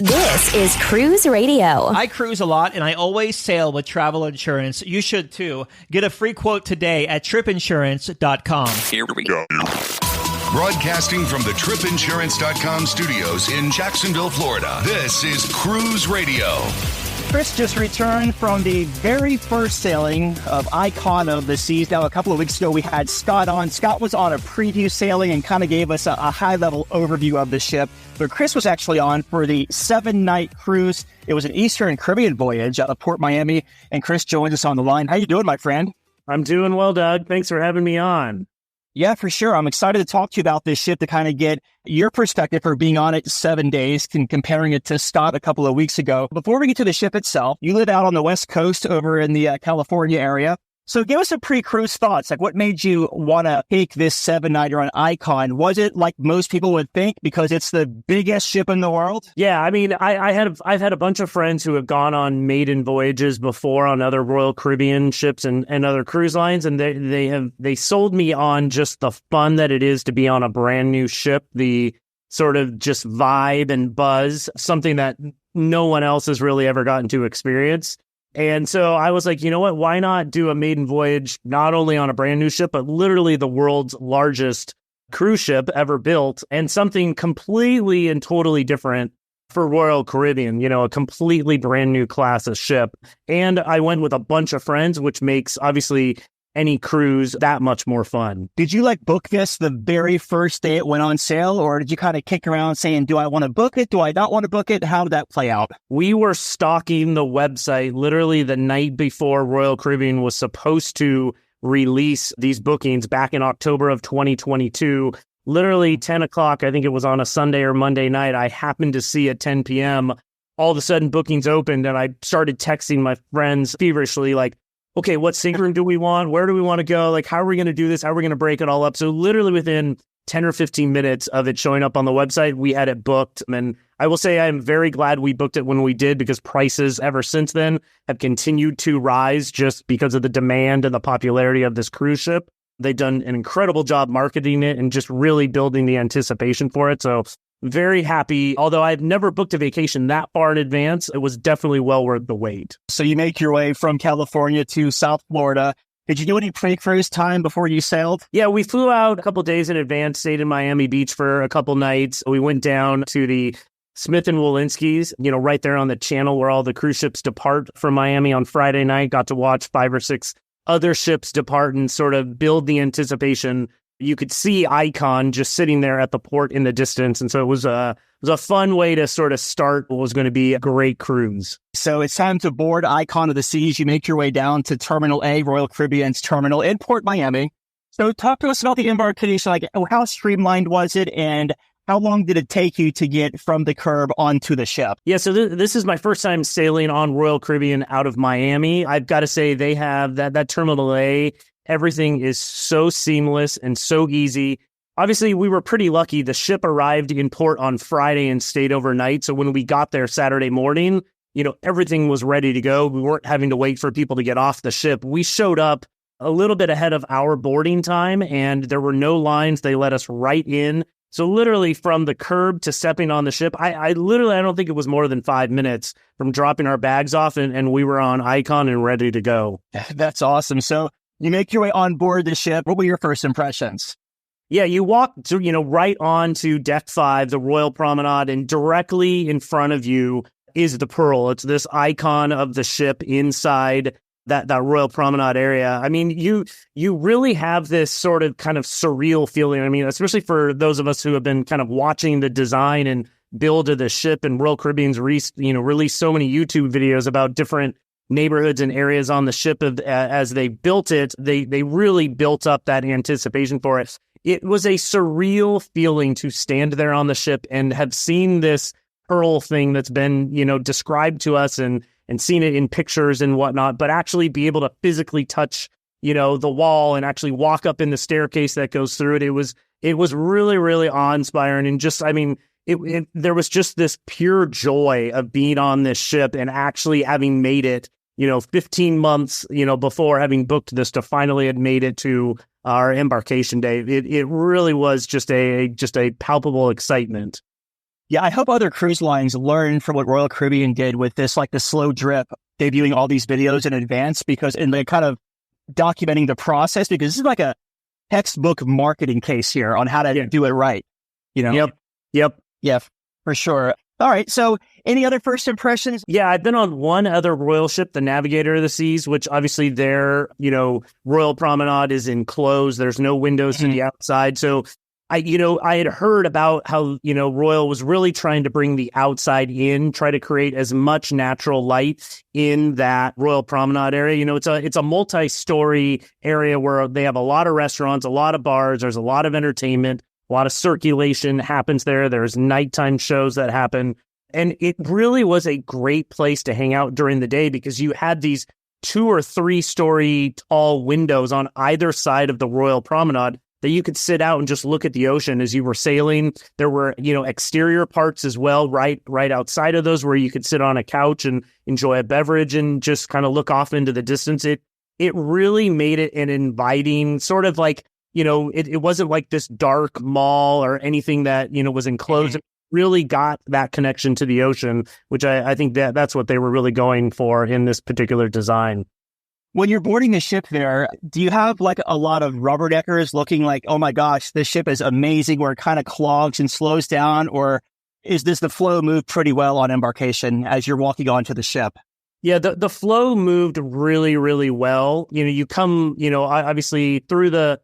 This is Cruise Radio. I cruise a lot, and I always sail with travel insurance. You should, too. Get a free quote today at tripinsurance.com. Here we go. Broadcasting from the tripinsurance.com studios in Jacksonville, Florida, this is Cruise Radio. Chris just returned from the very first sailing of Icon of the Seas. Now, a couple of weeks ago, we had Scott on. Scott was on a preview sailing and kind of gave us a high-level overview of the ship. But Chris was actually on for the 7-night cruise. It was an Eastern Caribbean voyage out of Port Miami. And Chris joins us on the line. How you doing, my friend? I'm doing well, Doug. Thanks for having me on. Yeah, for sure. I'm excited to talk to you about this ship to kind of get your perspective for being on it 7 days and comparing it to Scott a couple of weeks ago. Before we get to the ship itself, you live out on the West Coast over in the California area. So give us some pre-cruise thoughts. Like, what made you want to take this 7-nighter on Icon? Was it like most people would think because it's the biggest ship in the world? Yeah, I mean, I've had a bunch of friends who have gone on maiden voyages before on other Royal Caribbean ships and other cruise lines, and they sold me on just the fun that it is to be on a brand new ship, the sort of just vibe and buzz, something that no one else has really ever gotten to experience. And so I was like, you know what, why not do a maiden voyage, not only on a brand new ship, but literally the world's largest cruise ship ever built, and something completely and totally different for Royal Caribbean, you know, a completely brand new class of ship. And I went with a bunch of friends, which makes obviously any cruise that much more fun. Did you book this the very first day it went on sale, or did you kind of kick around saying, do I want to book it? Do I not want to book it? How did that play out? We were stalking the website literally the night before Royal Caribbean was supposed to release these bookings back in October of 2022. Literally 10 o'clock, I think it was on a Sunday or Monday night, I happened to see at 10 p.m., all of a sudden bookings opened, and I started texting my friends feverishly, like, okay, what sync room do we want? Where do we want to go? Like, how are we going to do this? How are we going to break it all up? So literally within 10 or 15 minutes of it showing up on the website, we had it booked. And I will say I'm very glad we booked it when we did, because prices ever since then have continued to rise just because of the demand and the popularity of this cruise ship. They've done an incredible job marketing it and just really building the anticipation for it. So very happy. Although I've never booked a vacation that far in advance, it was definitely well worth the wait. So you make your way from California to South Florida. Did you do any pre-cruise time before you sailed? Yeah, we flew out a couple days in advance, stayed in Miami Beach for a couple nights. We went down to the Smith and Wolinski's, you know, right there on the channel where all the cruise ships depart from Miami on Friday night. Got to watch 5 or 6 other ships depart and sort of build the anticipation. You could see Icon just sitting there at the port in the distance. And so it was a fun way to sort of start what was going to be a great cruise. So it's time to board Icon of the Seas. You make your way down to Terminal A, Royal Caribbean's terminal in Port Miami. So talk to us about the embarkation. Like, how streamlined was it, and how long did it take you to get from the curb onto the ship? Yeah, so this is my first time sailing on Royal Caribbean out of Miami. I've got to say they have that Terminal A. Everything is so seamless and so easy. Obviously, we were pretty lucky. The ship arrived in port on Friday and stayed overnight. So when we got there Saturday morning, you know, everything was ready to go. We weren't having to wait for people to get off the ship. We showed up a little bit ahead of our boarding time, and there were no lines. They let us right in. So literally from the curb to stepping on the ship, I don't think it was more than 5 minutes from dropping our bags off, and we were on Icon and ready to go. That's awesome. So you make your way on board the ship. What were your first impressions? Yeah, you walk to, right on to Deck 5, the Royal Promenade, and directly in front of you is the Pearl. It's this icon of the ship inside that Royal Promenade area. I mean, you really have this sort of kind of surreal feeling. I mean, especially for those of us who have been kind of watching the design and build of the ship, and Royal Caribbean's released so many YouTube videos about different neighborhoods and areas on the ship as they built it. They really built up that anticipation for it. It was a surreal feeling to stand there on the ship and have seen this Pearl thing that's been, described to us and seen it in pictures and whatnot, but actually be able to physically touch, the wall and actually walk up in the staircase that goes through it. It was really, really awe-inspiring. And just, there was just this pure joy of being on this ship and actually having made it, 15 months, before having booked this, to finally had made it to our embarkation day. It really was just a palpable excitement. Yeah, I hope other cruise lines learn from what Royal Caribbean did with this, like the slow drip, debuting all these videos in advance and they're kind of documenting the process, because this is like a textbook marketing case here on how to do it right. Yep. Yeah, for sure. All right. So any other first impressions? Yeah, I've been on one other Royal ship, the Navigator of the Seas, which obviously their, Royal Promenade is enclosed. There's no windows to the outside. So I had heard about how, Royal was really trying to bring the outside in, try to create as much natural light in that Royal Promenade area. It's a multi-story area where they have a lot of restaurants, a lot of bars. There's a lot of entertainment, a lot of circulation happens there. There's nighttime shows that happen. And it really was a great place to hang out during the day, because you had these 2 or 3 story tall windows on either side of the Royal Promenade that you could sit out and just look at the ocean as you were sailing. There were, exterior parts as well, right outside of those, where you could sit on a couch and enjoy a beverage and just kind of look off into the distance. It really made it an inviting sort of like, it wasn't like this dark mall or anything that, was enclosed. It really got that connection to the ocean, which I think that's what they were really going for in this particular design. When you're boarding the ship there, do you have like a lot of rubberdeckers looking like, oh my gosh, this ship is amazing, where it kind of clogs and slows down? Or does the flow move pretty well on embarkation as you're walking onto the ship? Yeah, the flow moved really, really well. You come, obviously through the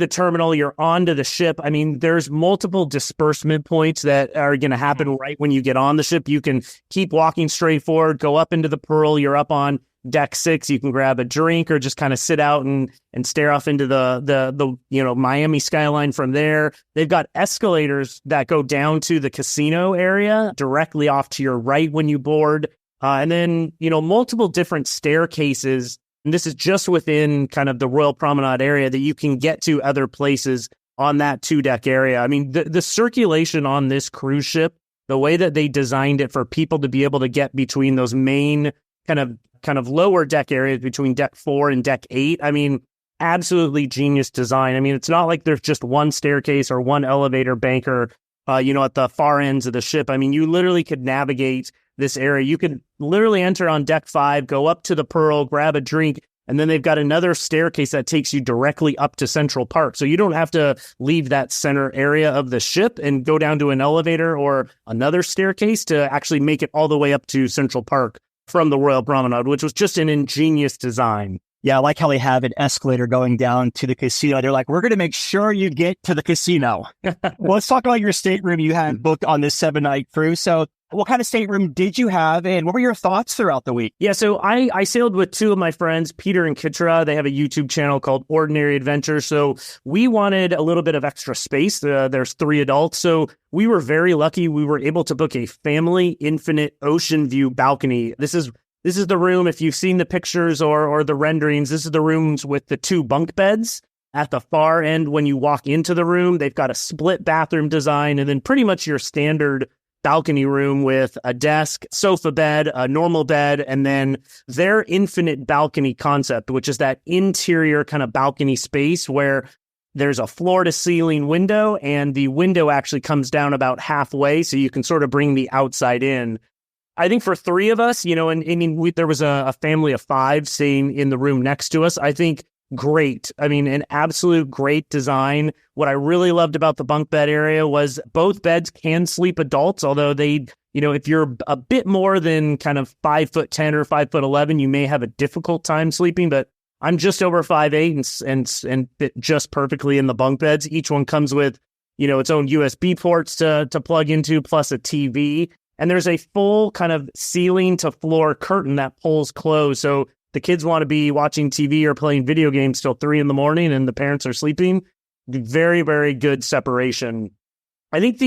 terminal, you're onto the ship. I mean, there's multiple disbursement points that are going to happen right when you get on the ship. You can keep walking straight forward, go up into the Pearl. You're up on deck 6. You can grab a drink or just kind of sit out and stare off into the Miami skyline from there. They've got escalators that go down to the casino area directly off to your right when you board. And then, multiple different staircases. And this is just within kind of the Royal Promenade area that you can get to other places on that 2-deck area. I mean, the circulation on this cruise ship, the way that they designed it for people to be able to get between those main kind of lower deck areas between deck 4 and deck 8. I mean, absolutely genius design. I mean, it's not like there's just one staircase or one elevator banker, at the far ends of the ship. I mean, you literally could navigate this area. You could literally enter on deck 5, go up to the Pearl, grab a drink, and then they've got another staircase that takes you directly up to Central Park. So you don't have to leave that center area of the ship and go down to an elevator or another staircase to actually make it all the way up to Central Park from the Royal Promenade, which was just an ingenious design. Yeah, I like how they have an escalator going down to the casino. They're like, we're going to make sure you get to the casino. Well, let's talk about your stateroom you had booked on this 7-night cruise. So what kind of stateroom did you have, and what were your thoughts throughout the week? Yeah, so I sailed with 2 of my friends, Peter and Kitra. They have a YouTube channel called Ordinary Adventures. So we wanted a little bit of extra space. There's 3 adults. So we were very lucky. We were able to book a family infinite ocean view balcony. This is the room, if you've seen the pictures or the renderings, this is the rooms with the 2 bunk beds. At the far end, when you walk into the room, they've got a split bathroom design, and then pretty much your standard balcony room with a desk, sofa bed, a normal bed, and then their infinite balcony concept, which is that interior kind of balcony space where there's a floor-to-ceiling window, and the window actually comes down about halfway, so you can sort of bring the outside in. I think for 3 of us, there was a family of 5 staying in the room next to us. I think great. I mean, an absolute great design. What I really loved about the bunk bed area was both beds can sleep adults, although if you're a bit more than kind of 5'10" or 5'11", you may have a difficult time sleeping, but I'm just over 5'8" and fit just perfectly in the bunk beds. Each one comes with, its own USB ports to plug into, plus a TV. And there's a full kind of ceiling to floor curtain that pulls closed. So the kids want to be watching TV or playing video games till 3 a.m. and the parents are sleeping. Very, very good separation. I think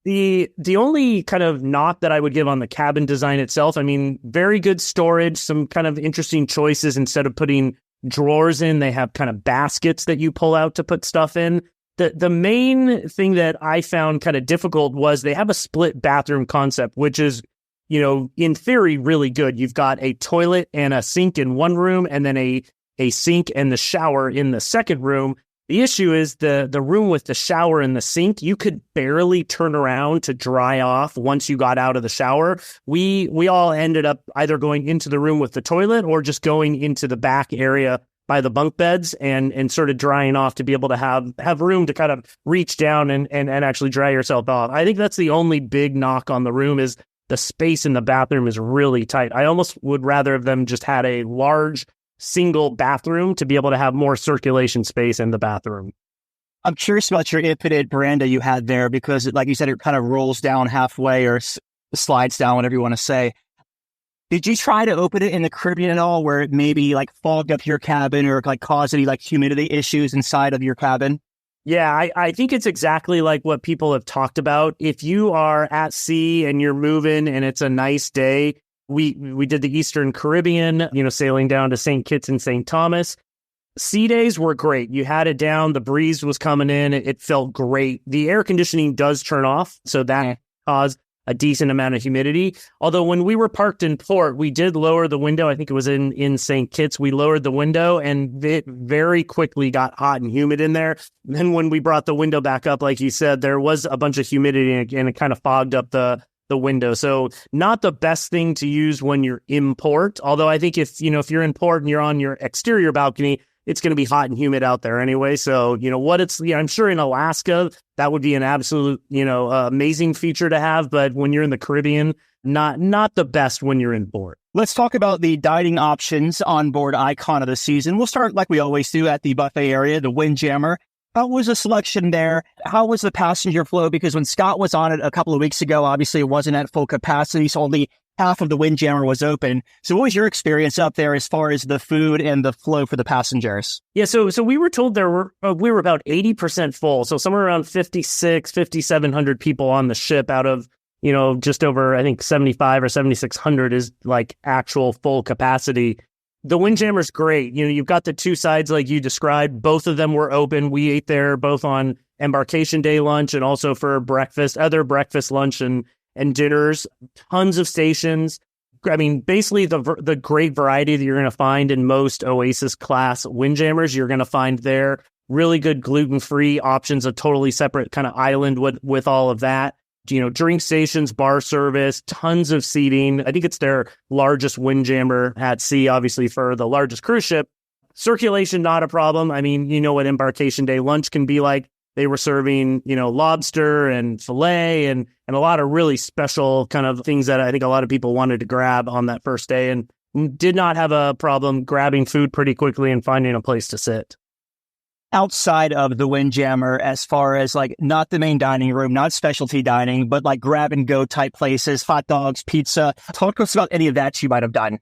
the only kind of knock that I would give on the cabin design itself, I mean, very good storage, some kind of interesting choices. Instead of putting drawers in, they have kind of baskets that you pull out to put stuff in. The main thing that I found kind of difficult was they have a split bathroom concept, which is, in theory, really good. You've got a toilet and a sink in one room, and then a sink and the shower in the second room. The issue is the room with the shower and the sink, you could barely turn around to dry off once you got out of the shower. We all ended up either going into the room with the toilet or just going into the back area by the bunk beds and sort of drying off to be able to have room to kind of reach down and actually dry yourself off. I think that's the only big knock on the room is the space in the bathroom is really tight. I almost would rather have them just had a large single bathroom to be able to have more circulation space in the bathroom. I'm curious about your infinite veranda you had there because, like you said, it kind of rolls down halfway or slides down, whatever you want to say. Did you try to open it in the Caribbean at all where it maybe like fogged up your cabin or like caused any like humidity issues inside of your cabin? Yeah, I think it's exactly like what people have talked about. If you are at sea and you're moving and it's a nice day, we did the Eastern Caribbean, sailing down to St. Kitts and St. Thomas. Sea days were great. You had it down. The breeze was coming in. It felt great. The air conditioning does turn off, so that caused a decent amount of humidity. Although when we were parked in port, we did lower the window. I think it was in St. Kitts. We lowered the window and it very quickly got hot and humid in there. Then when we brought the window back up, like you said, there was a bunch of humidity and it kind of fogged up the window. So not the best thing to use when you're in port. Although I think if you're in port and you're on your exterior balcony, it's going to be hot and humid out there anyway. So, I'm sure in Alaska, that would be an absolute, amazing feature to have. But when you're in the Caribbean, not the best when you're in port. Let's talk about the dining options on board Icon of the season. We'll start like we always do at the buffet area, the Windjammer. How was the selection there? How was the passenger flow? Because when Scott was on it a couple of weeks ago, obviously it wasn't at full capacity, so only half of the Windjammer was open. So what was your experience up there as far as the food and the flow for the passengers? Yeah, so we were told we were about 80% full, so somewhere around 5,700 people on the ship out of, just over, I think 75 or 7,600 is like actual full capacity. The Windjammer's great. You've got the two sides like you described. Both of them were open. We ate there both on embarkation day lunch and also for breakfast, other breakfast, lunch, and dinners. Tons of stations. I mean, basically the great variety that you're going to find in most Oasis class Windjammers, you're going to find there. Really good gluten-free options, a totally separate kind of island with all of that. Drink stations, bar service, tons of seating. I think it's their largest Windjammer at sea, obviously for the largest cruise ship. Circulation, not a problem. I mean, what embarkation day lunch can be like. They were serving, lobster and filet and a lot of really special kind of things that I think a lot of people wanted to grab on that first day and did not have a problem grabbing food pretty quickly and finding a place to sit. Outside of the Windjammer, as far as like not the main dining room, not specialty dining, but like grab and go type places, hot dogs, pizza. Talk to us about any of that you might have done.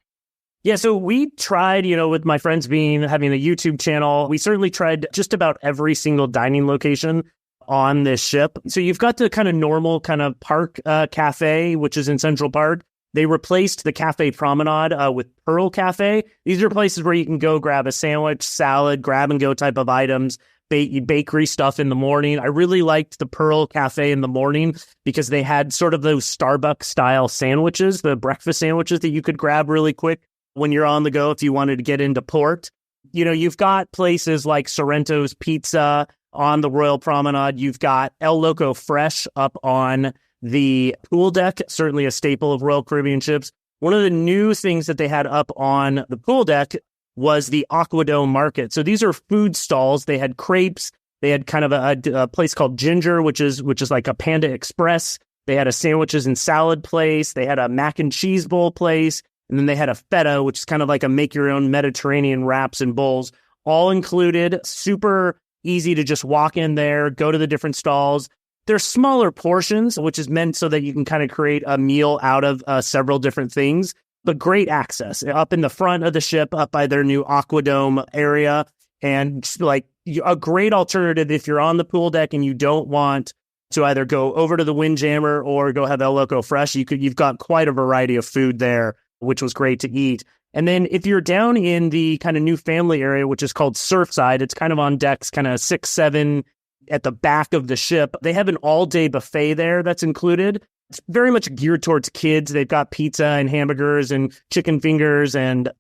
Yeah, so we tried, with my friends having a YouTube channel, we certainly tried just about every single dining location on this ship. So you've got the kind of normal kind of park cafe, which is in Central Park. They replaced the Cafe Promenade with Pearl Cafe. These are places where you can go grab a sandwich, salad, grab and go type of items, bakery stuff in the morning. I really liked the Pearl Cafe in the morning because they had sort of those Starbucks style sandwiches, the breakfast sandwiches that you could grab really quick when you're on the go if you wanted to get into port. You've got places like Sorrento's Pizza on the Royal Promenade. You've got El Loco Fresh up on the pool deck, certainly a staple of Royal Caribbean ships. One of the new things that they had up on the pool deck was the Aquadome Market. So these are food stalls. They had crepes. They had kind of a place called Ginger, which is like a Panda Express. They had a sandwiches and salad place. They had a mac and cheese bowl place. And then they had a feta, which is kind of like a make your own Mediterranean wraps and bowls, all included. Super easy to just walk in there, go to the different stalls. They're smaller portions, which is meant so that you can kind of create a meal out of several different things, but great access up in the front of the ship, up by their new Aquadome area. And just like a great alternative if you're on the pool deck and you don't want to either go over to the Windjammer or go have El Loco Fresh. You've got quite a variety of food there, which was great to eat. And then if you're down in the kind of new family area, which is called Surfside, it's kind of on decks, kind of 6, 7 at the back of the ship. They have an all-day buffet there that's included. It's very much geared towards kids. They've got pizza and hamburgers and chicken fingers and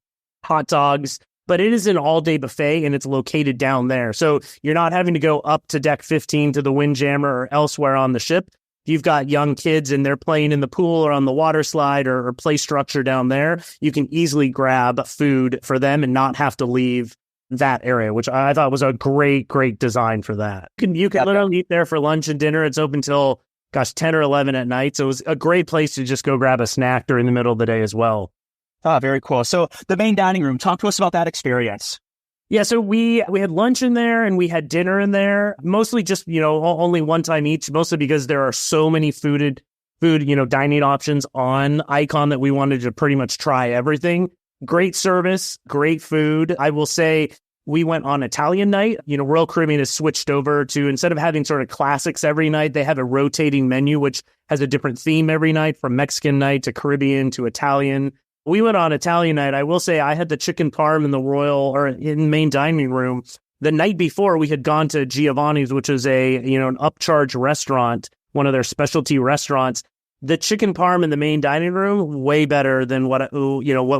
hot dogs. but it is an all-day buffet and it's located down there. So you're not having to go up to deck 15 to the Windjammer or elsewhere on the ship. You've got young kids and they're playing in the pool or on the water slide or play structure down there. You can easily grab food for them and not have to leave that area, which I thought was a great design for that. You can literally eat there for lunch and dinner. It's open till 10 or 11 at night. So it was a great place to just go grab a snack during the middle of the day as well. Oh, very cool. So the main dining room, talk to us about that experience. Yeah, so we had lunch in there and we had dinner in there, mostly just, only one time each, mostly because there are so many food, dining options on Icon that we wanted to pretty much try everything. Great service, great food. I will say we went on Italian night. Royal Caribbean has switched over to, instead of having sort of classics every night, they have a rotating menu, which has a different theme every night, from Mexican night to Caribbean to Italian. We went on Italian night. I will say I had the chicken parm in in the main dining room. The night before, we had gone to Giovanni's, which is an upcharge restaurant, one of their specialty restaurants. The chicken parm in the main dining room, way better than what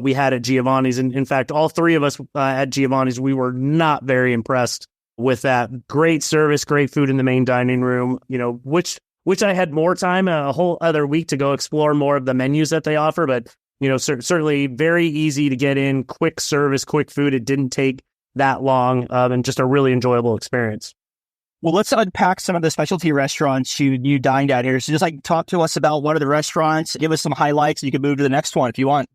we had at Giovanni's. And in fact, all three of us at Giovanni's, we were not very impressed with that. Great service, great food in the main dining room, which I had more time, a whole other week to go explore more of the menus that they offer. But certainly very easy to get in, quick service, quick food. It didn't take that long, and just a really enjoyable experience. Well, let's unpack some of the specialty restaurants you dined at here. So just talk to us about one of the restaurants, give us some highlights, and you can move to the next one if you want.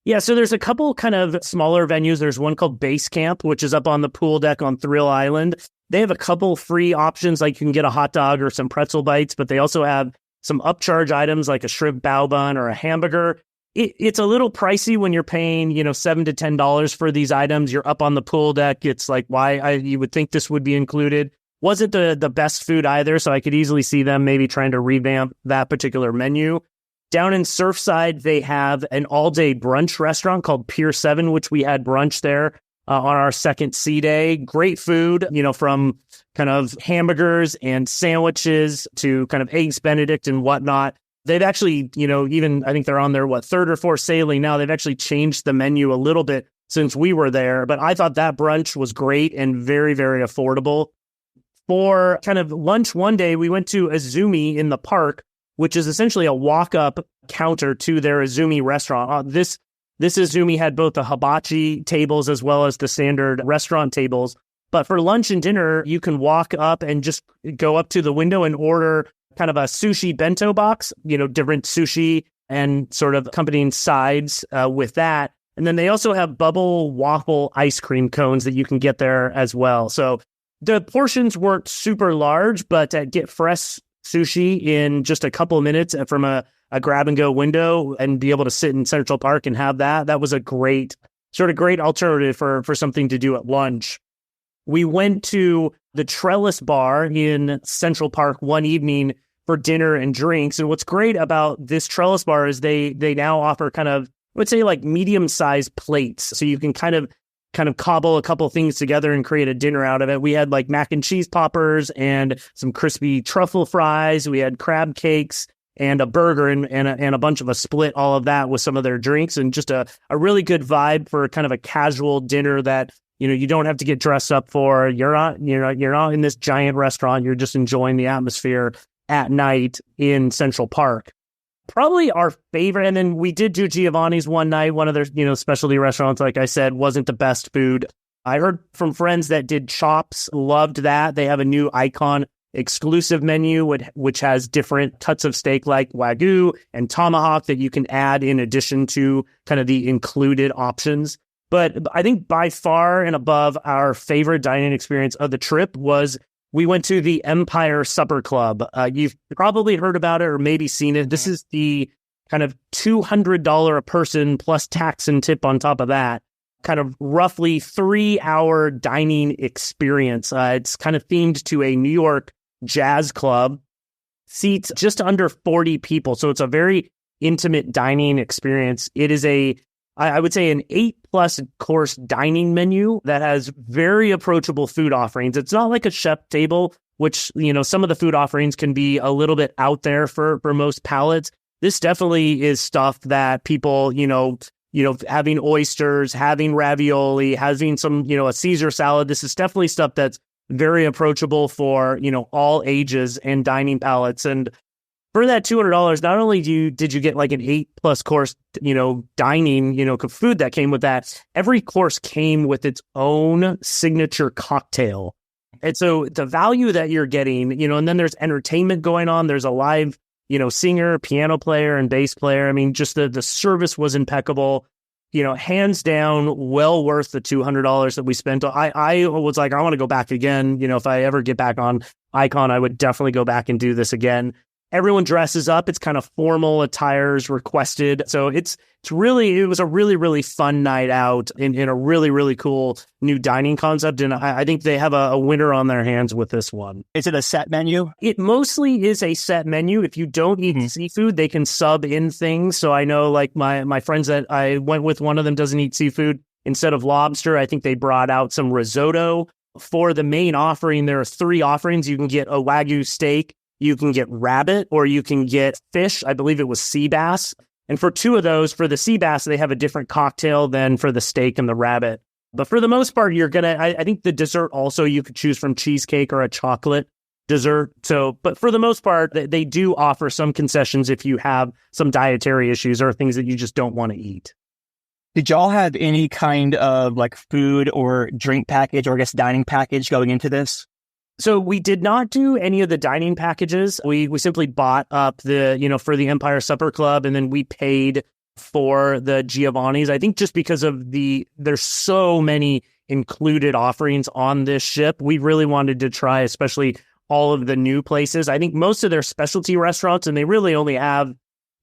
Yeah, so there's a couple kind of smaller venues. There's one called Base Camp, which is up on the pool deck on Thrill Island. They have a couple free options, like you can get a hot dog or some pretzel bites, but they also have some upcharge items like a shrimp bao bun or a hamburger. It's a little pricey when you're paying, $7 to $10 for these items. You're up on the pool deck. It's like, you would think this would be included. Wasn't the best food either, so I could easily see them maybe trying to revamp that particular menu. Down in Surfside, they have an all-day brunch restaurant called Pier 7, which we had brunch there on our second sea day. Great food, from kind of hamburgers and sandwiches to kind of eggs Benedict and whatnot. They've actually, even I think they're on their, third or fourth sailing now. They've actually changed the menu a little bit since we were there. But I thought that brunch was great and very, very affordable. For kind of lunch one day, we went to Azumi in the park, which is essentially a walk-up counter to their Azumi restaurant. This Azumi had both the hibachi tables as well as the standard restaurant tables. But for lunch and dinner, you can walk up and just go up to the window and order kind of a sushi bento box, different sushi and sort of accompanying sides with that. And then they also have bubble waffle ice cream cones that you can get there as well. So the portions weren't super large, but get fresh sushi in just a couple of minutes from a grab and go window and be able to sit in Central Park and have that. That was a great alternative for something to do at lunch. We went to the Trellis Bar in Central Park one evening for dinner and drinks. And what's great about this Trellis Bar is they now offer kind of, I would say, like medium-sized plates. So you can kind of cobble a couple things together and create a dinner out of it. We had like mac and cheese poppers and some crispy truffle fries. We had crab cakes and a burger and a bunch of a split, all of that with some of their drinks, and just a really good vibe for kind of a casual dinner that, you don't have to get dressed up for. You're not in this giant restaurant. You're just enjoying the atmosphere at night in Central Park. Probably our favorite, and then we did do Giovanni's one night, one of their, specialty restaurants, like I said, wasn't the best food. I heard from friends that did Chops, loved that. They have a new Icon exclusive menu, which has different cuts of steak like Wagyu and Tomahawk that you can add in addition to kind of the included options. But I think by far and above, our favorite dining experience of the trip was we went to the Empire Supper Club. You've probably heard about it or maybe seen it. This is the kind of $200 a person plus tax and tip on top of that, kind of roughly 3-hour dining experience. It's kind of themed to a New York jazz club, seats just under 40 people. So it's a very intimate dining experience. It is I would say an 8+ course dining menu that has very approachable food offerings. It's not like a chef table, which, some of the food offerings can be a little bit out there for most palates. This definitely is stuff that people, having oysters, having ravioli, having some, a Caesar salad. This is definitely stuff that's very approachable for, all ages and dining palates. And for that $200, not only did you get like an 8+ course, dining, food that came with that, every course came with its own signature cocktail. And so the value that you're getting, and then there's entertainment going on. There's a live, singer, piano player, and bass player. I mean, just the service was impeccable. Hands down, well worth the $200 that we spent. I was like, I want to go back again. If I ever get back on Icon, I would definitely go back and do this again. Everyone dresses up. It's kind of formal attires requested. So it was a really, really fun night out in a really, really cool new dining concept. And I think they have a winner on their hands with this one. Is it a set menu? It mostly is a set menu. If you don't eat seafood, they can sub in things. So I know like my friends that I went with, one of them doesn't eat seafood. Instead of lobster, I think they brought out some risotto. For the main offering, there are 3 offerings. You can get a Wagyu steak, you can get rabbit, or you can get fish. I believe it was sea bass. And for 2 of those, for the sea bass, they have a different cocktail than for the steak and the rabbit. But for the most part, I think the dessert also, you could choose from cheesecake or a chocolate dessert. So, but for the most part, they do offer some concessions if you have some dietary issues or things that you just don't want to eat. Did y'all have any kind of like food or drink package, or I guess dining package going into this? So we did not do any of the dining packages. We simply bought up for the Empire Supper Club, and then we paid for the Giovanni's. I think just because of there's so many included offerings on this ship, we really wanted to try, especially all of the new places. I think most of their specialty restaurants, and they really only have,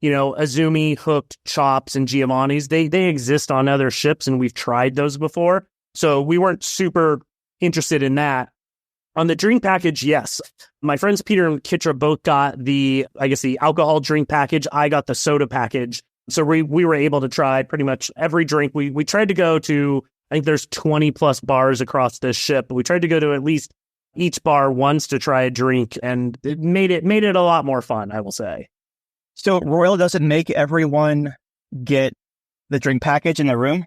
Azumi, Hooked, Chops, and Giovanni's. They exist on other ships, and we've tried those before. So we weren't super interested in that. On the drink package, yes. My friends Peter and Kitra both got the alcohol drink package. I got the soda package. So we were able to try pretty much every drink. We tried to go to, I think there's 20+ bars across this ship, but we tried to go to at least each bar once to try a drink, and it made it a lot more fun, I will say. So Royal doesn't make everyone get the drink package in their room?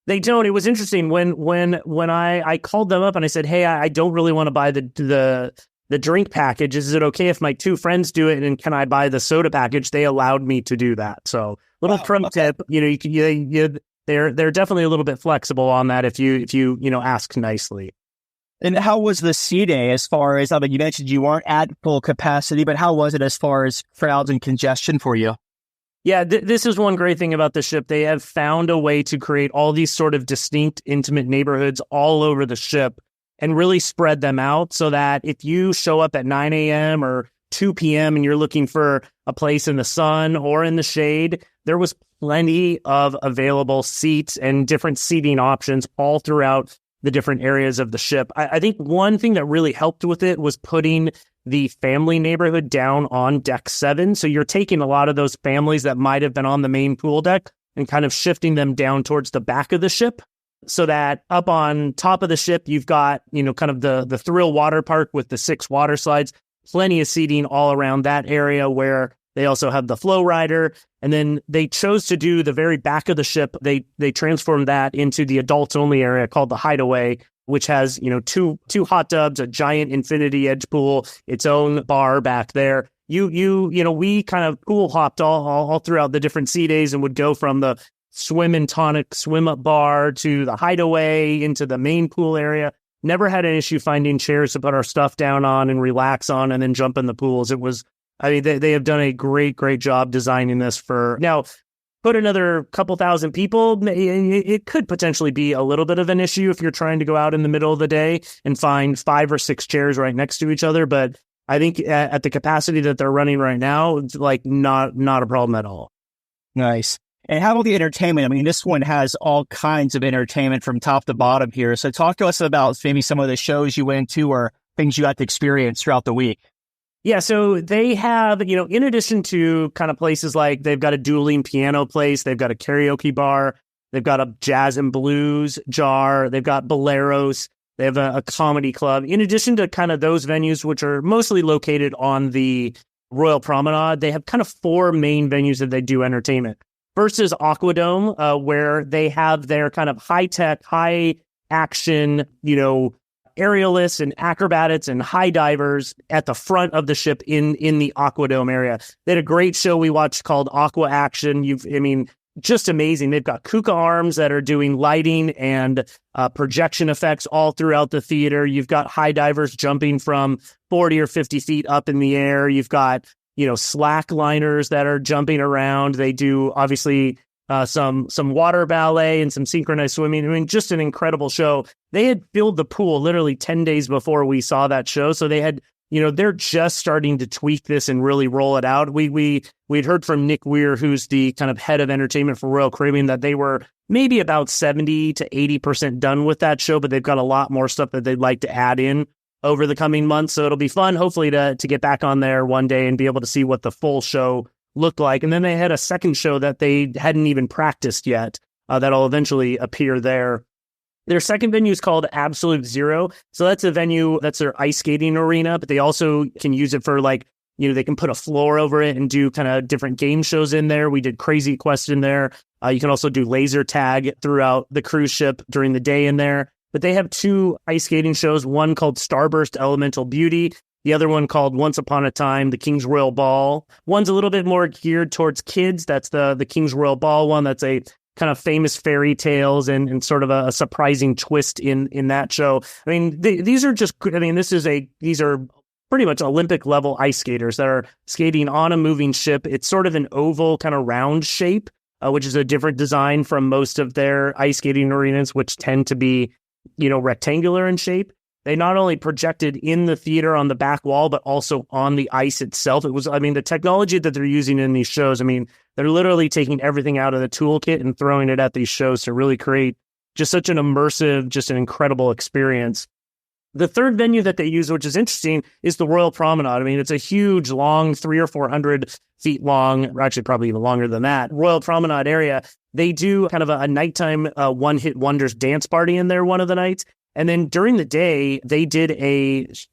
They don't. It was interesting when I called them up and I said, hey, I don't really want to buy the drink package. Is it okay if my 2 friends do it, and can I buy the soda package? They allowed me to do that. So little pro tip, they're definitely a little bit flexible on that if you ask nicely. And how was the sea day as far as, you mentioned you weren't at full capacity, but how was it as far as crowds and congestion for you? Yeah, this is one great thing about the ship. They have found a way to create all these sort of distinct, intimate neighborhoods all over the ship and really spread them out so that if you show up at 9 a.m. or 2 p.m. and you're looking for a place in the sun or in the shade, there was plenty of available seats and different seating options all throughout the different areas of the ship. I think one thing that really helped with it was putting the family neighborhood down on deck 7. So you're taking a lot of those families that might have been on the main pool deck and kind of shifting them down towards the back of the ship, so that up on top of the ship, you've got, kind of the Thrill Water Park with the 6 water slides, plenty of seating all around that area, where they also have the Flow Rider. And then they chose to do the very back of the ship. They transformed that into the adults only area called the Hideaway, which has, two hot tubs, a giant infinity edge pool, its own bar back there. We kind of pool hopped all throughout the different sea days and would go from the swim and tonic swim up bar to the Hideaway into the main pool area. Never had an issue finding chairs to put our stuff down on and relax on and then jump in the pools. It was, they have done a great job designing this for now. Put another couple thousand people, it could potentially be a little bit of an issue if you're trying to go out in the middle of the day and find 5 or 6 chairs right next to each other. But I think at the capacity that they're running right now, it's like not a problem at all. Nice. And how about the entertainment? I mean, this one has all kinds of entertainment from top to bottom here. So talk to us about maybe some of the shows you went to or things you got to experience throughout the week. Yeah, so they have, in addition to kind of places like they've got a dueling piano place, they've got a karaoke bar, they've got a jazz and blues jar, they've got boleros, they have a comedy club. In addition to kind of those venues, which are mostly located on the Royal Promenade, they have kind of 4 main venues that they do entertainment. versus Aquadome, where they have their kind of high-tech, high-action, aerialists and acrobatics and high divers at the front of the ship in the Aquadome area. They had a great show we watched called Aqua Action. Just amazing. They've got Kuka arms that are doing lighting and projection effects all throughout the theater. You've got high divers jumping from 40 or 50 feet up in the air. You've got, slackliners that are jumping around. They do obviously some water ballet and some synchronized swimming. Just an incredild show. They had filled the pool literally 10 days before we saw that show. So they had, they're just starting to tweak this and really roll it out. We'd heard from Nick Weir, who's the kind of head of entertainment for Royal Caribbean, that they were maybe about 70 to 80% done with that show, but they've got a lot more stuff that they'd like to add in over the coming months. So it'll be fun, hopefully, to get back on there one day and be able to see what the full show looked like. And then they had a second show that they hadn't even practiced yet that'll eventually appear there. Their second venue is called Absolute Zero. So that's a venue, that's their ice skating arena, but they also can use it for they can put a floor over it and do kind of different game shows in there. We did Crazy Quest in there. You can also do laser tag throughout the cruise ship during the day in there. But they have two ice skating shows, one called Starburst Elemental Beauty, the other one called Once Upon a Time, the King's Royal Ball. One's a little bit more geared towards kids. That's the King's Royal Ball one. That's a kind of famous fairy tales and sort of a surprising twist in that show. These are just, these are pretty much Olympic level ice skaters that are skating on a moving ship. It's sort of an oval kind of round shape, which is a different design from most of their ice skating arenas, which tend to be, rectangular in shape. They not only projected in the theater on the back wall, but also on the ice itself. It was, the technology that they're using in these shows, they're literally taking everything out of the toolkit and throwing it at these shows to really create just such an immersive, just an incredible experience. The third venue that they use, which is interesting, is the Royal Promenade. It's a huge, long, 300 or 400 feet long, or actually probably even longer than that, Royal Promenade area. They do kind of a nighttime one-hit wonders dance party in there one of the nights. And then during the day, they did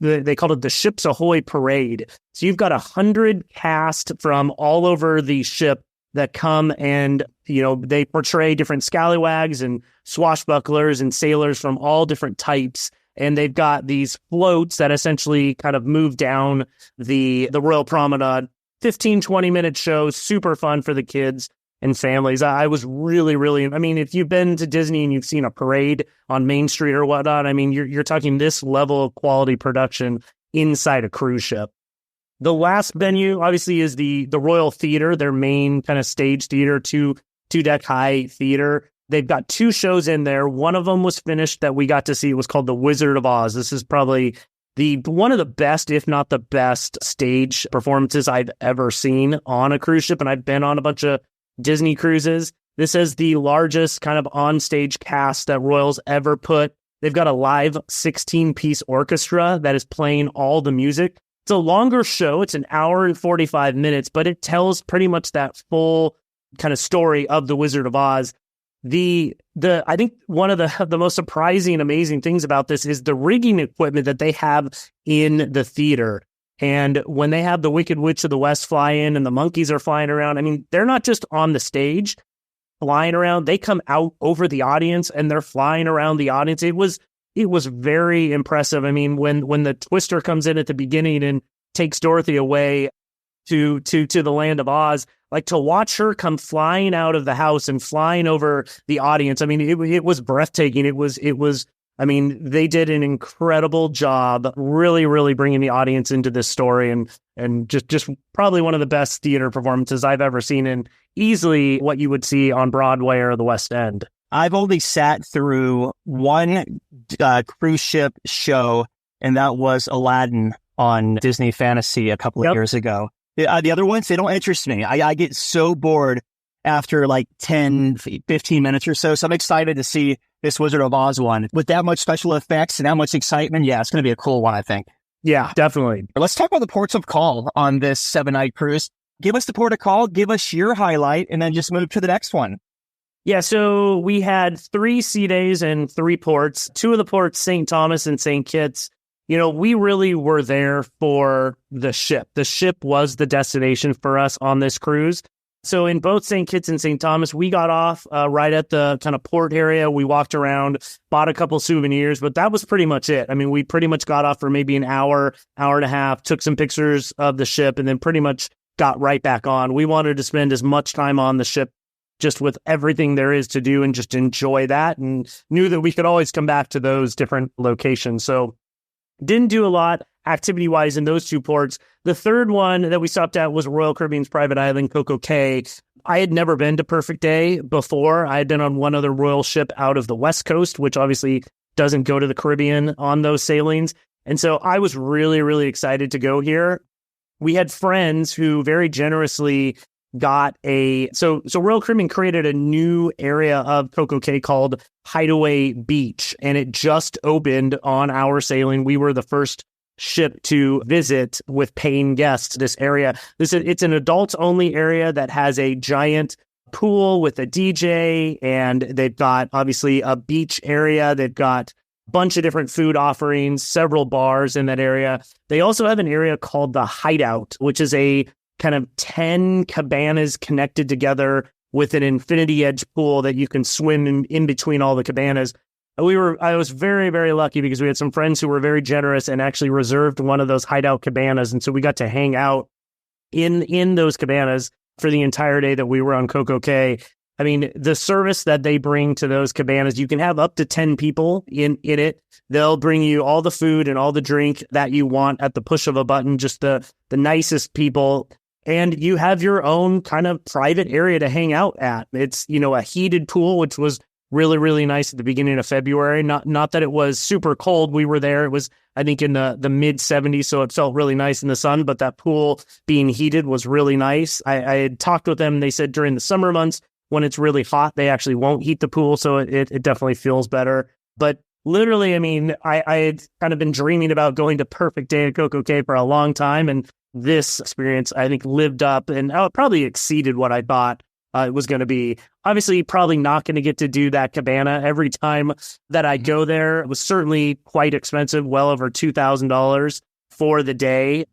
they called it the Ships Ahoy Parade. So you've got 100 cast from all over the ship that come and, they portray different scallywags and swashbucklers and sailors from all different types. And they've got these floats that essentially kind of move down the Royal Promenade. 15, 20-minute shows, super fun for the kids and families. I was really, really, if you've been to Disney and you've seen a parade on Main Street or whatnot, you're talking this level of quality production inside a cruise ship. The last venue, obviously, is the Royal Theater, their main kind of stage theater, two-deck high theater. They've got two shows in there. One of them was finished that we got to see. It was called The Wizard of Oz. This is probably one of the best, if not the best, stage performances I've ever seen on a cruise ship. And I've been on a bunch of Disney cruises. This is the largest kind of on-stage cast that Royals ever put. They've got a live 16-piece orchestra that is playing all the music. It's a longer show. It's an hour and 45 minutes, but it tells pretty much that full kind of story of The Wizard of Oz. I think one of the most surprising, amazing things about this is the rigging equipment that they have in the theater. And when they have the Wicked Witch of the West fly in and the monkeys are flying around, they're not just on the stage flying around. They come out over the audience and they're flying around the audience. It was very impressive. When the Twister comes in at the beginning and takes Dorothy away to the land of Oz, to watch her come flying out of the house and flying over the audience. It was breathtaking. It was, they did an incredible job really, really bringing the audience into this story and just probably one of the best theater performances I've ever seen, and easily what you would see on Broadway or the West End. I've only sat through one cruise ship show, and that was Aladdin on Disney Fantasy a couple of years ago. The other ones, they don't interest me. I get so bored after 10, 15 minutes or so. So I'm excited to see this Wizard of Oz one. With that much special effects and that much excitement, yeah, it's going to be a cool one, I think. Yeah, definitely. Let's talk about the ports of call on this 7-night cruise. Give us the port of call, give us your highlight, and then just move to the next one. Yeah, so we had 3 sea days and 3 ports. 2 of the ports, St. Thomas and St. Kitts. We really were there for the ship. The ship was the destination for us on this cruise. So in both St. Kitts and St. Thomas, we got off right at the kind of port area. We walked around, bought a couple souvenirs, but that was pretty much it. I mean, we pretty much got off for maybe an hour, hour and a half, took some pictures of the ship, and then pretty much got right back on. We wanted to spend as much time on the ship just with everything there is to do and just enjoy that, and knew that we could always come back to those different locations. So didn't do a lot activity-wise in those two ports. The third one that we stopped at was Royal Caribbean's private island, Coco Cay. I had never been to Perfect Day before. I had been on one other Royal ship out of the West Coast, which obviously doesn't go to the Caribbean on those sailings. And so I was really, really excited to go here. We had friends who very generously got so Royal Caribbean created a new area of Coco Cay called Hideaway Beach, and it just opened on our sailing. We were the first ship to visit with paying guests this area. It's an adults only area that has a giant pool with a DJ, and they've got obviously a beach area. They've got a bunch of different food offerings, several bars in that area. They also have an area called the Hideout, which is a kind of 10 cabanas connected together with an infinity edge pool that you can swim in between all the cabanas. I was very, very lucky because we had some friends who were very generous and actually reserved one of those Hideout cabanas. And so we got to hang out in those cabanas for the entire day that we were on Coco Cay. I mean, the service that they bring to those cabanas, you can have up to 10 people in it. They'll bring you all the food and all the drink that you want at the push of a button, just the nicest people. And you have your own kind of private area to hang out at. It's, a heated pool, which was really, really nice at the beginning of February. Not that it was super cold. We were there. It was, I think, in the mid 70s, so it felt really nice in the sun. But that pool being heated was really nice. I had talked with them. They said during the summer months, when it's really hot, they actually won't heat the pool, so it definitely feels better. But literally, I mean, I had kind of been dreaming about going to Perfect Day at Coco Cay for a long time, and this experience, I think, lived up and probably exceeded what I thought it was going to be. Obviously, probably not going to get to do that cabana every time that I go there. It was certainly quite expensive, well over $2,000 for the day.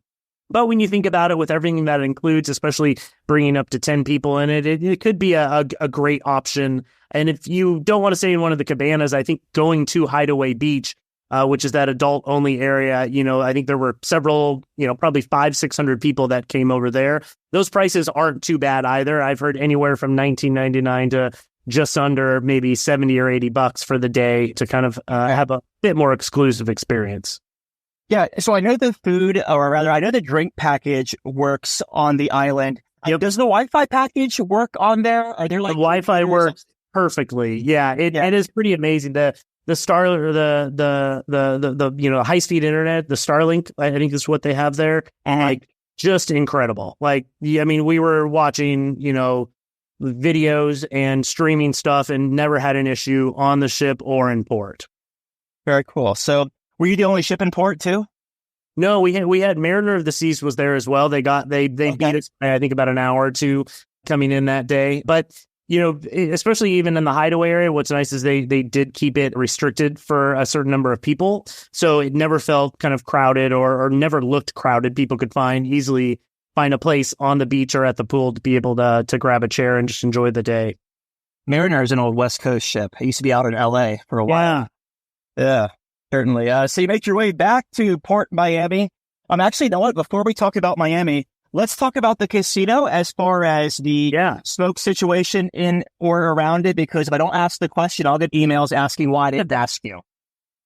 But when you think about it, with everything that it includes, especially bringing up to 10 people in it, it could be a great option. And if you don't want to stay in one of the cabanas, I think going to Hideaway Beach, which is that adult-only area, I think there were several, probably 500-600 people that came over there. Those prices aren't too bad either. I've heard anywhere from $19.99 to just under maybe $70 or $80 for the day to kind of have a bit more exclusive experience. Yeah, so I know the food, or rather, I know the drink package works on the island. Yep. Does the Wi-Fi package work on there? Are there the Wi-Fi works perfectly? Yeah, it is pretty amazing. The high speed internet, the Starlink, I think is what they have there. Like, just incredible. Like, I mean, we were watching, videos and streaming stuff and never had an issue on the ship or in port. Very cool. So, were you the only ship in port too? No, we had Mariner of the Seas was there as well. They beat us by, I think, about an hour or two coming in that day. But especially even in the Hideaway area, what's nice is they did keep it restricted for a certain number of people. So it never felt kind of crowded or never looked crowded. People could easily find a place on the beach or at the pool to be able to grab a chair and just enjoy the day. Mariner is an old West Coast ship. I used to be out in LA for a while. Yeah, certainly. So you make your way back to Port Miami. Actually, you know what? Before we talk about Miami, let's talk about the casino as far as the smoke situation in or around it, because if I don't ask the question, I'll get emails asking why I didn't ask you.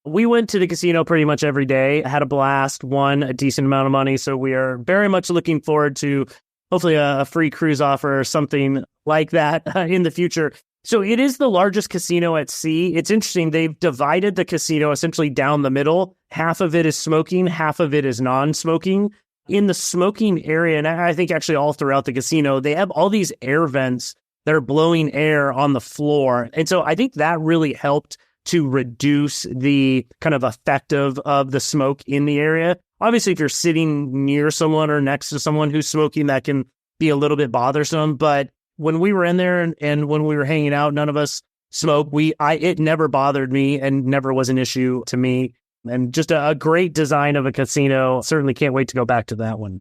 We went to the casino pretty much every day, had a blast, won a decent amount of money. So we are very much looking forward to hopefully a free cruise offer or something like that in the future. So it is the largest casino at sea. It's interesting. They've divided the casino essentially down the middle. Half of it is smoking, half of it is non-smoking. In the smoking area, and I think actually all throughout the casino, they have all these air vents that are blowing air on the floor. And so I think that really helped to reduce the kind of effect of the smoke in the area. Obviously, if you're sitting near someone or next to someone who's smoking, that can be a little bit bothersome. But when we were in there and when we were hanging out, none of us smoked. It never bothered me and never was an issue to me. And just a great design of a casino. Certainly can't wait to go back to that one.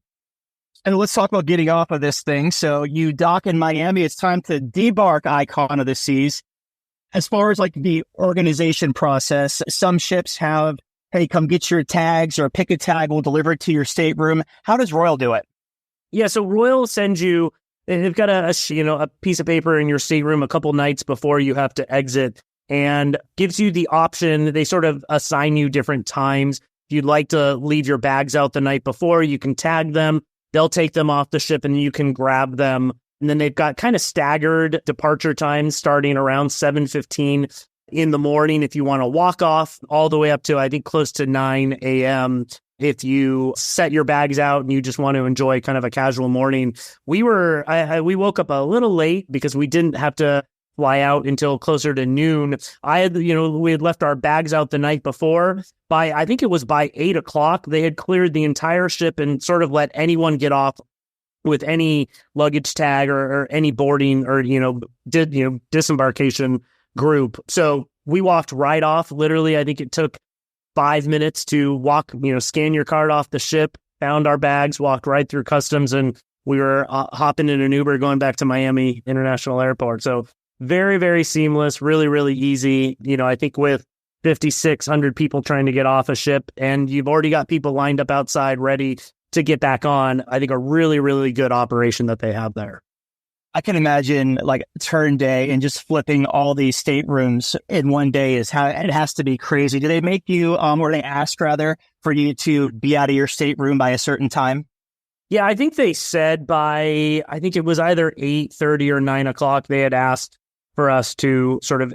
And let's talk about getting off of this thing. So you dock in Miami. It's time to debark Icon of the Seas. As far as like the organization process, some ships have, hey, come get your tags or pick a tag. We'll deliver it to your stateroom. How does Royal do it? Yeah, so Royal sends you, they've got a piece of paper in your stateroom a couple nights before you have to exit and gives you the option. They sort of assign you different times. If you'd like to leave your bags out the night before, you can tag them. They'll take them off the ship and you can grab them. And then they've got kind of staggered departure times starting around 7:15 in the morning if you want to walk off, all the way up to, I think, close to 9 a.m. if you set your bags out and you just want to enjoy kind of a casual morning. We woke up a little late because we didn't have to fly out until closer to noon. We had left our bags out the night before. I think it was by 8 o'clock, they had cleared the entire ship and sort of let anyone get off with any luggage tag or any boarding or, disembarkation group. So we walked right off. Literally, I think it took 5 minutes to walk, scan your card off the ship, found our bags, walked right through customs, and we were hopping in an Uber going back to Miami International Airport. So very, very seamless, really, really easy. I think with 5,600 people trying to get off a ship and you've already got people lined up outside ready to get back on, I think a really, really good operation that they have there. I can imagine like turn day and just flipping all these staterooms in one day it has to be crazy. Do they make you, or they ask rather, for you to be out of your stateroom by a certain time? Yeah, I think they said I think it was either 8:30 or 9 o'clock, they had asked for us to sort of,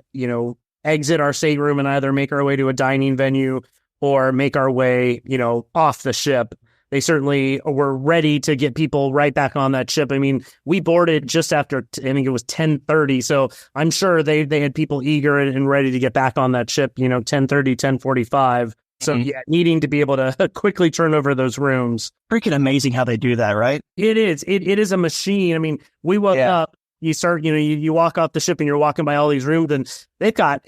exit our stateroom and either make our way to a dining venue or make our way, off the ship. They certainly were ready to get people right back on that ship. I mean, we boarded just after, I think it was 10:30. So I'm sure they had people eager and ready to get back on that ship, 10:30, 10:45. So yeah, needing to be able to quickly turn over those rooms. Freaking amazing how they do that, right? It is. It is a machine. I mean, we woke up. You start, you walk off the ship and you're walking by all these rooms and they've got,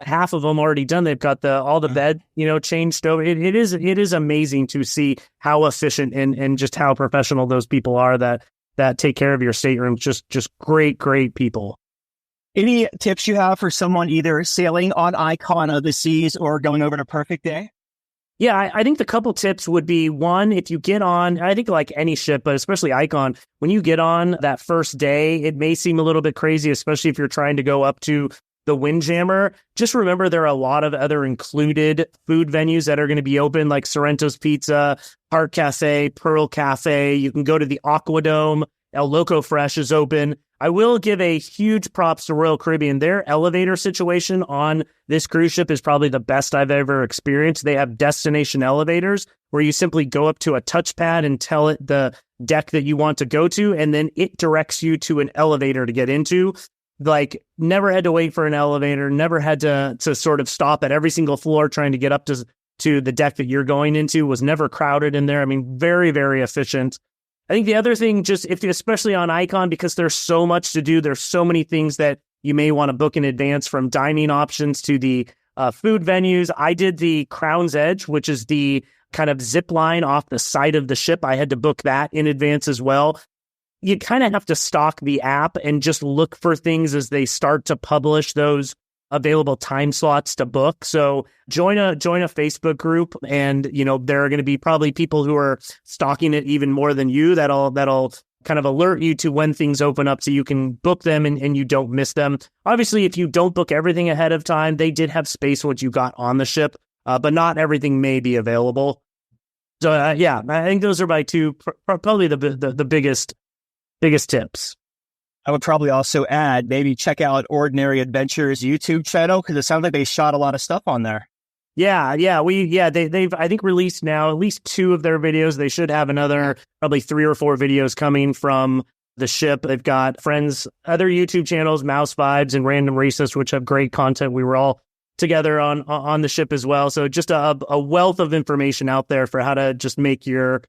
half of them already done. They've got all the bed, changed over. It is amazing to see how efficient and just how professional those people are that take care of your staterooms. Just great people. Any tips you have for someone either sailing on Icon of the Seas or going over to Perfect Day? Yeah, I think the couple tips would be, one, if you get on, I think like any ship, but especially Icon, when you get on that first day, it may seem a little bit crazy, especially if you're trying to go up to the Windjammer. Just remember there are a lot of other included food venues that are going to be open, like Sorrento's Pizza, Park Cafe, Pearl Cafe. You can go to the Aquadome. El Loco Fresh is open. I will give a huge props to Royal Caribbean. Their elevator situation on this cruise ship is probably the best I've ever experienced. They have destination elevators where you simply go up to a touchpad and tell it the deck that you want to go to, and then it directs you to an elevator to get into. Like, never had to wait for an elevator, never had to sort of stop at every single floor trying to get up to the deck that you're going into, was never crowded in there. I mean, very, very efficient. I think the other thing, just especially on Icon, because there's so much to do, there's so many things that you may want to book in advance, from dining options to the food venues. I did the Crown's Edge, which is the kind of zip line off the side of the ship. I had to book that in advance as well. You kind of have to stock the app and just look for things as they start to publish those available time slots to book. So join a Facebook group, and there are going to be probably people who are stalking it even more than you that'll kind of alert you to when things open up so you can book them and you don't miss them. Obviously, if you don't book everything ahead of time, they did have space once you got on the ship, but not everything may be available. So yeah, I think those are my two, probably the biggest tips. I would probably also add, maybe check out Ordinary Adventures YouTube channel, because it sounds like they shot a lot of stuff on there. Yeah. They've I think released now at least 2 of their videos. They should have another probably 3 or 4 videos coming from the ship. They've got other YouTube channels, Mouse Vibes and Random Racist, which have great content. We were all together on the ship as well. So just a wealth of information out there for how to just make your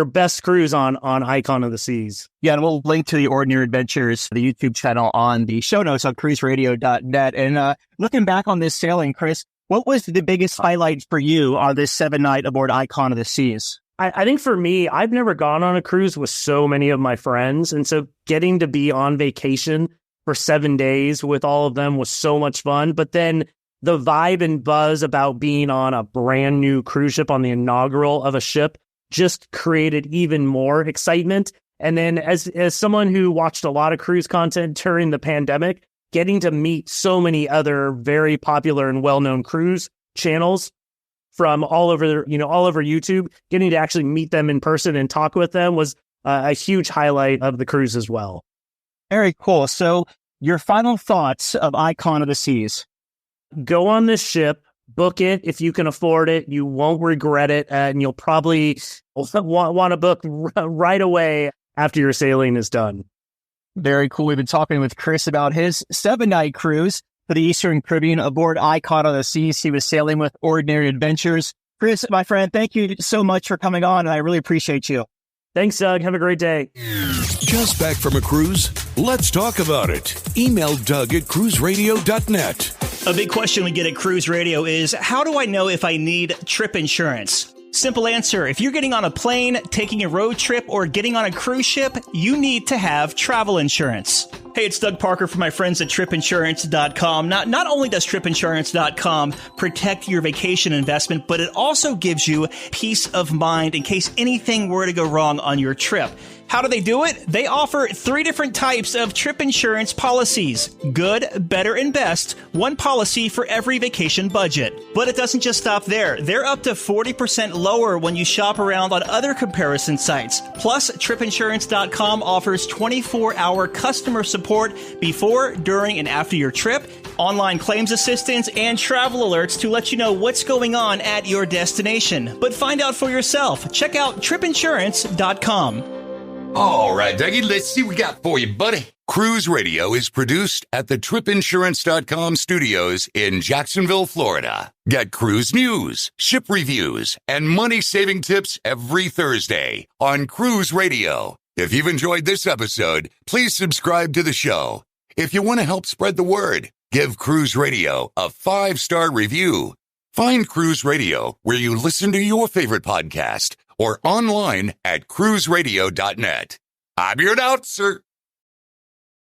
best cruise on Icon of the Seas. Yeah, and we'll link to the Ordinary Adventures, the YouTube channel, on the show notes on cruiseradio.net. And looking back on this sailing, Chris, what was the biggest highlight for you on this 7-night aboard Icon of the Seas? I think for me, I've never gone on a cruise with so many of my friends. And so getting to be on vacation for 7 days with all of them was so much fun. But then the vibe and buzz about being on a brand new cruise ship on the inaugural of a ship just created even more excitement. And then as someone who watched a lot of cruise content during the pandemic, getting to meet so many other very popular and well-known cruise channels from all over YouTube, getting to actually meet them in person and talk with them was a huge highlight of the cruise as well. Very cool. So your final thoughts of Icon of the Seas. Go on this ship, book it if you can afford it. You won't regret it, and you'll probably want to book right away after your sailing is done. Very cool. We've been talking with Chris about his 7-night cruise to the Eastern Caribbean aboard Icon of the Seas. He was sailing with Ordinary Adventures. Chris, my friend, thank you so much for coming on, and I really appreciate you. Thanks, Doug. Have a great day. Just back from a cruise? Let's talk about it. Email Doug at cruiseradio.net. A big question we get at Cruise Radio is, how do I know if I need trip insurance? Simple answer. If you're getting on a plane, taking a road trip, or getting on a cruise ship, you need to have travel insurance. Hey, it's Doug Parker from my friends at tripinsurance.com. Not only does tripinsurance.com protect your vacation investment, but it also gives you peace of mind in case anything were to go wrong on your trip. How do they do it? They offer 3 different types of trip insurance policies. Good, better, and best. One policy for every vacation budget. But it doesn't just stop there. They're up to 40% lower when you shop around on other comparison sites. Plus, tripinsurance.com offers 24-hour customer support before, during, and after your trip, online claims assistance, and travel alerts to let you know what's going on at your destination. But find out for yourself. Check out tripinsurance.com. All right, Dougie, let's see what we got for you, buddy. Cruise Radio is produced at the tripinsurance.com studios in Jacksonville, Florida. Get cruise news, ship reviews, and money-saving tips every Thursday on Cruise Radio. If you've enjoyed this episode, please subscribe to the show. If you want to help spread the word, give Cruise Radio a 5-star review. Find Cruise Radio where you listen to your favorite podcast or online at cruiseradio.net. I'm your announcer,